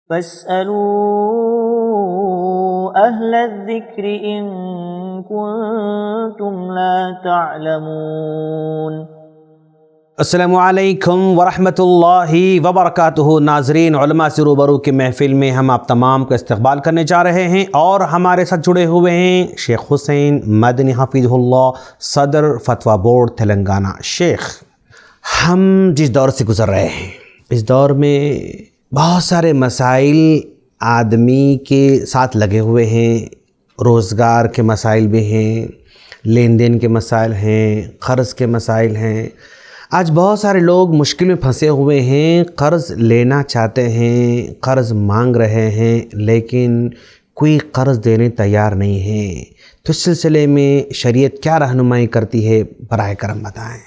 فاسألوا أهل الذكر إن كنتم لا تعلمون۔ السلام علیکم ورحمۃ اللہ وبرکاتہ۔ ناظرین، علماء سے روبرو کی محفل میں ہم آپ تمام کا استقبال کرنے جا رہے ہیں، اور ہمارے ساتھ جڑے ہوئے ہیں شیخ حسین مدنی حفظہ اللہ، صدر فتویٰ بورڈ تلنگانہ۔ شیخ، ہم جس دور سے گزر رہے ہیں، اس دور میں بہت سارے مسائل آدمی کے ساتھ لگے ہوئے ہیں۔ روزگار کے مسائل بھی ہیں، لین دین کے مسائل ہیں، قرض کے مسائل ہیں۔ آج بہت سارے لوگ مشکل میں پھنسے ہوئے ہیں، قرض لینا چاہتے ہیں، قرض مانگ رہے ہیں، لیکن کوئی قرض دینے تیار نہیں ہے۔ تو اس سلسلے میں شریعت کیا رہنمائی کرتی ہے، براہ کرم بتائیں۔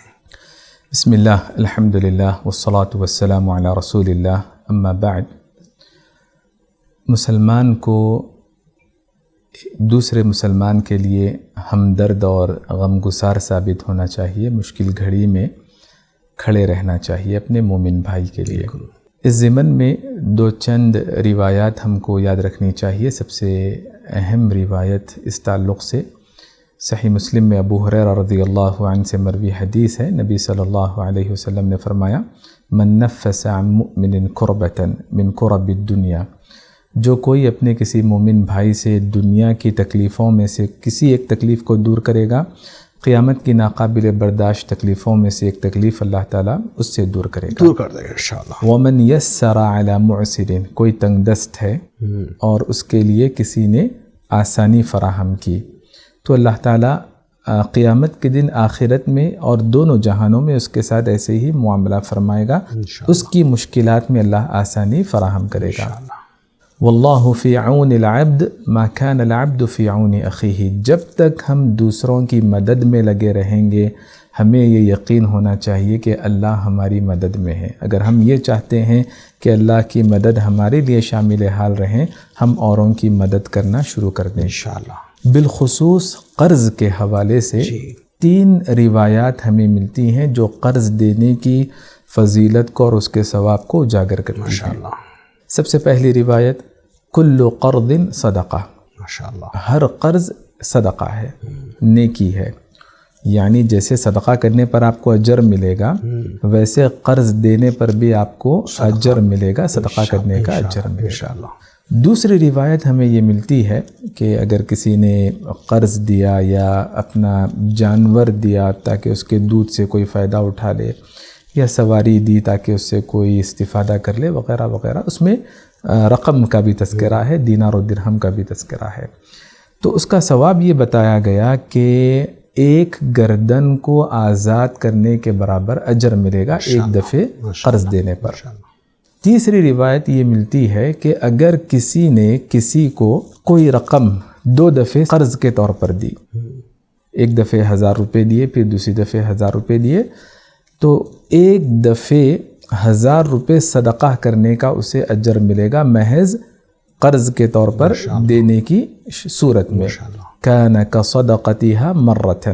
بسم اللہ، الحمدللہ والصلاة والسلام علی رسول اللہ، اما بعد۔ مسلمان کو دوسرے مسلمان کے لیے ہمدرد اور غمگسار ثابت ہونا چاہیے، مشکل گھڑی میں کھڑے رہنا چاہیے اپنے مومن بھائی کے لیے۔ اس ضمن میں دو چند روایات ہم کو یاد رکھنی چاہیے۔ سب سے اہم روایت اس تعلق سے صحیح مسلم میں ابو ہریرہ رضی اللہ عنہ سے مروی حدیث ہے۔ نبی صلی اللہ علیہ وسلم نے فرمایا، من نفس عن مؤمن کربۃ من کرب الدنیا، جو کوئی اپنے کسی مومن بھائی سے دنیا کی تکلیفوں میں سے کسی ایک تکلیف کو دور کرے گا، قیامت کی ناقابل برداشت تکلیفوں میں سے ایک تکلیف اللہ تعالیٰ اس سے دور کرے گا، دور کر دے گا انشاءاللہ۔ ومن یسر علی معسر، کوئی تنگ دست ہے اور اس کے لیے کسی نے آسانی فراہم کی، تو اللہ تعالیٰ قیامت کے دن آخرت میں اور دونوں جہانوں میں اس کے ساتھ ایسے ہی معاملہ فرمائے گا، اس کی مشکلات میں اللہ آسانی فراہم کرے گا۔ واللہ فی عون العبد ما کان العبد فی عون اخیہ، جب تک ہم دوسروں کی مدد میں لگے رہیں گے، ہمیں یہ یقین ہونا چاہیے کہ اللہ ہماری مدد میں ہے۔ اگر ہم یہ چاہتے ہیں کہ اللہ کی مدد ہمارے لیے شامل حال رہیں، ہم اوروں کی مدد کرنا شروع کر دیں انشاءاللہ۔ بالخصوص قرض کے حوالے سے 3 روایات ہمیں ملتی ہیں جو قرض دینے کی فضیلت کو اور اس کے ثواب کو اجاگر کرتی ہیں۔ سب سے پہلی روایت، کل قرض صدقہ، ہر قرض صدقہ ہے، نیکی ہے، یعنی جیسے صدقہ کرنے پر آپ کو اجر ملے گا، ویسے قرض دینے پر بھی آپ کو اجر ملے گا، صدقہ کرنے کا اجر ملے گا۔ دوسری روایت ہمیں یہ ملتی ہے کہ اگر کسی نے قرض دیا یا اپنا جانور دیا تاکہ اس کے دودھ سے کوئی فائدہ اٹھا لے، یا سواری دی تاکہ اس سے کوئی استفادہ کر لے، وغیرہ وغیرہ، اس میں رقم کا بھی تذکرہ ہے، دینار و درہم کا بھی تذکرہ ہے۔ تو اس کا ثواب یہ بتایا گیا کہ ایک گردن کو آزاد کرنے کے برابر اجر ملے گا ایک دفعے قرض دینے پر۔ تیسری روایت یہ ملتی ہے کہ اگر کسی نے کسی کو کوئی رقم 2 دفعے قرض کے طور پر دی، ایک دفعے 1000 روپے دیے، پھر دوسری دفعے 1000 روپے دیے، تو ایک دفعے 1000 روپے صدقہ کرنے کا اسے اجر ملے گا محض قرض کے طور پر دینے کی صورت میں، کان کصدقتها مرۃ۔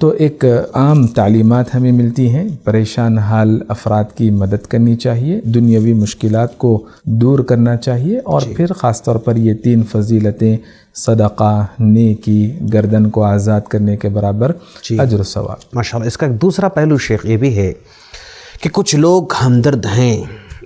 تو ایک عام تعلیمات ہمیں ملتی ہیں، پریشان حال افراد کی مدد کرنی چاہیے، دنیاوی مشکلات کو دور کرنا چاہیے، اور پھر خاص طور پر یہ 3 فضیلتیں، صدقہ، نیکی، گردن کو آزاد کرنے کے برابر اجر و ثواب۔ ماشاءاللہ۔ اس کا ایک دوسرا پہلو شیخ یہ بھی ہے کہ کچھ لوگ ہمدرد ہیں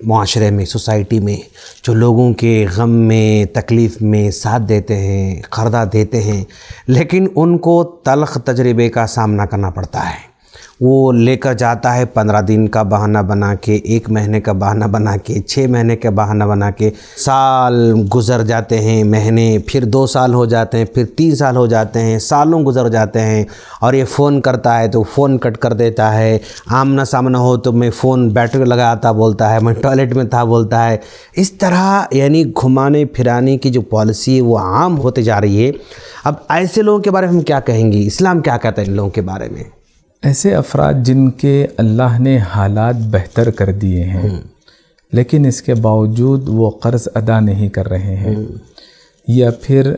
معاشرے میں، سوسائٹی میں، جو لوگوں کے غم میں، تکلیف میں ساتھ دیتے ہیں، قرضہ دیتے ہیں، لیکن ان کو تلخ تجربے کا سامنا کرنا پڑتا ہے۔ وہ لے کر جاتا ہے 15 دن کا بہانہ بنا کے، 1 مہینے کا بہانہ بنا کے، 6 مہینے کا بہانہ بنا کے، سال گزر جاتے ہیں، مہینے، پھر 2 سال ہو جاتے ہیں، پھر 3 سال ہو جاتے ہیں، سالوں گزر جاتے ہیں، اور یہ فون کرتا ہے تو فون کٹ کر دیتا ہے، آمنا سامنا ہو تو میں فون بیٹری لگایا تھا بولتا ہے، میں ٹوائلٹ میں تھا بولتا ہے۔ اس طرح یعنی گھمانے پھرانے کی جو پالیسی ہے وہ عام ہوتے جا رہی ہے۔ اب ایسے لوگوں کے بارے میں ہم کیا کہیں گے؟ اسلام کیا کہتا ہے ان لوگوں کے بارے میں؟ ایسے افراد جن کے اللہ نے حالات بہتر کر دیے ہیں لیکن اس کے باوجود وہ قرض ادا نہیں کر رہے ہیں، یا پھر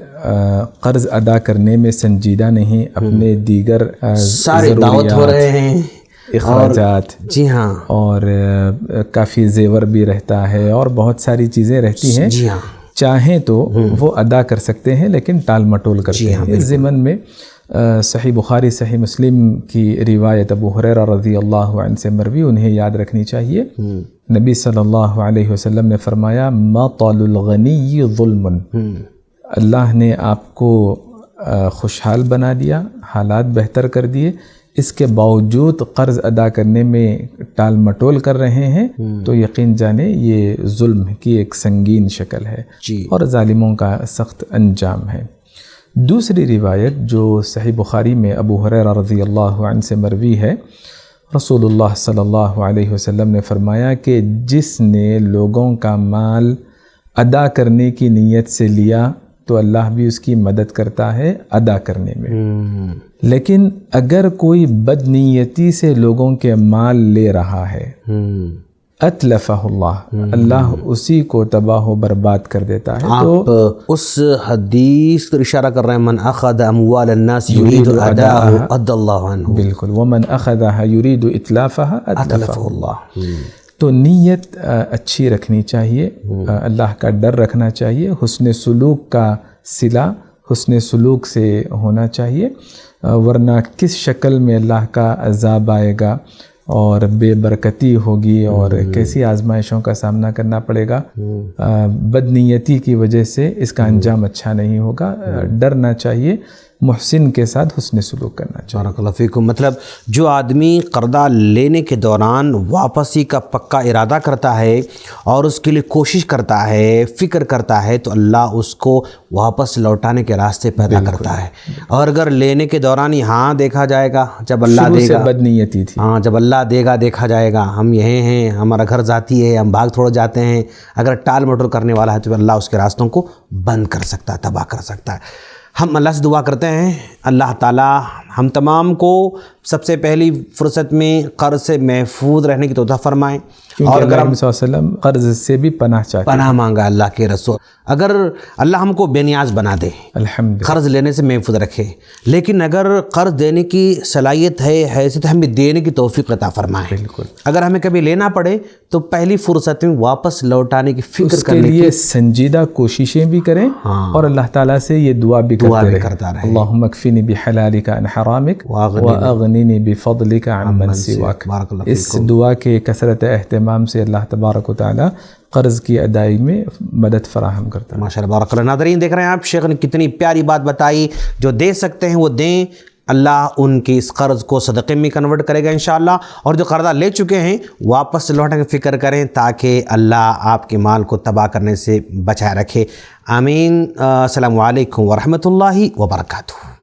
قرض ادا کرنے میں سنجیدہ نہیں، اپنے دیگر سارے دعوت ہو رہے ہیں، اخراجات جی ہاں اور کافی زیور بھی رہتا ہے اور بہت ساری چیزیں رہتی ہیں. جی ہاں چاہیں تو وہ ادا کر سکتے ہیں لیکن ٹال مٹول کرتے ہیں. اس ضمن میں صحیح بخاری صحیح مسلم کی روایت ابو ہریرہ رضی اللہ عنہ سے مروی انہیں یاد رکھنی چاہیے. نبی صلی اللہ علیہ وسلم نے فرمایا مطل الغنی ظلم. اللہ نے آپ کو خوشحال بنا دیا، حالات بہتر کر دیے، اس کے باوجود قرض ادا کرنے میں ٹال مٹول کر رہے ہیں تو یقین جانے یہ ظلم کی ایک سنگین شکل ہے اور ظالموں کا سخت انجام ہے. دوسری روایت جو صحیح بخاری میں ابو ہریرہ رضی اللہ عنہ سے مروی ہے، رسول اللہ صلی اللہ علیہ وسلم نے فرمایا کہ جس نے لوگوں کا مال ادا کرنے کی نیت سے لیا تو اللہ بھی اس کی مدد کرتا ہے ادا کرنے میں. لیکن اگر کوئی بد نیتی سے لوگوں کے مال لے رہا ہے اتلفہ اللہ اسی کو تباہ و برباد کر دیتا ہے. آپ اس حدیث پر اشارہ کر رہے ہیں من اخذ اموال الناس یرید اداءہ ادى اللہ عنہ. بالکل ومن اخذها یرید اتلافها اتلفہ اللہ. تو نیت اچھی رکھنی چاہیے، اللہ کا ڈر رکھنا چاہیے، حسن سلوک کا صلہ حسن سلوک سے ہونا چاہیے، ورنہ کس شکل میں اللہ کا عذاب آئے گا اور بے برکتی ہوگی اور کیسی آزمائشوں کا سامنا کرنا پڑے گا. بد نیتی کی وجہ سے اس کا انجام اچھا نہیں ہوگا. ڈرنا چاہیے، محسن کے ساتھ حسن سلوک کرنا چاہیے. بارک اللہ فیکم. مطلب جو آدمی قرضہ لینے کے دوران واپسی کا پکا ارادہ کرتا ہے اور اس کے لیے کوشش کرتا ہے، فکر کرتا ہے، تو اللہ اس کو واپس لوٹانے کے راستے پیدا کرتا ہے. اور اگر لینے کے دوران یہاں دیکھا جائے گا، جب اللہ دے گا، بد نیتی تھی، ہاں جب اللہ دے گا دیکھا جائے گا، ہم یہیں ہیں، ہمارا گھر ذاتی ہے، ہم بھاگ تھوڑ جاتے ہیں. اگر ٹال مٹول کرنے والا ہے تو اللہ اس کے راستوں کو بند کر سکتا ہے، تباہ کر سکتا ہے. ہم اللہ سے دعا کرتے ہیں اللہ تعالیٰ ہم تمام کو سب سے پہلی فرصت میں قرض سے محفوظ رہنے کی توفیق فرمائیں. اور اگر ہم صلی اللہ علیہ وسلم قرض سے بھی پناہ چاہتے ہیں، پناہ مانگا اللہ کے رسول، اگر اللہ ہم کو بے نیاز بنا دے، الحمد قرض لینے سے محفوظ رکھے، لیکن اگر قرض دینے کی صلاحیت ہے، حیثیت ہے، ہمیں دینے کی توفیق عطا فرمائے. بالکل. اگر ہمیں کبھی لینا پڑے تو پہلی فرصت میں واپس لوٹانے کی فکر کرنے کے لیے سنجیدہ کوششیں بھی کریں اور اللہ تعالیٰ سے یہ دعا بھی کرتا رہے. اللہم اکفینی بحلالک عن حرامک واغنینی بفضلک عن من سواک. اس دعا کے کثرت اہتمام سے اللہ تبارک و تعالیٰ قرض کی ادائیگی میں مدد فراہم کرتا ہے. ماشاءاللہ بارک اللہ. ناظرین دیکھ رہے ہیں آپ، شیخ نے کتنی پیاری بات بتائی. جو دے سکتے ہیں وہ دیں، اللہ ان کی اس قرض کو صدقے میں کنورٹ کرے گا انشاءاللہ. اور جو قرضہ لے چکے ہیں واپس لوٹنے کی فکر کریں تاکہ اللہ آپ کے مال کو تباہ کرنے سے بچائے رکھے. آمین. السلام علیکم ورحمۃ اللہ وبرکاتہ.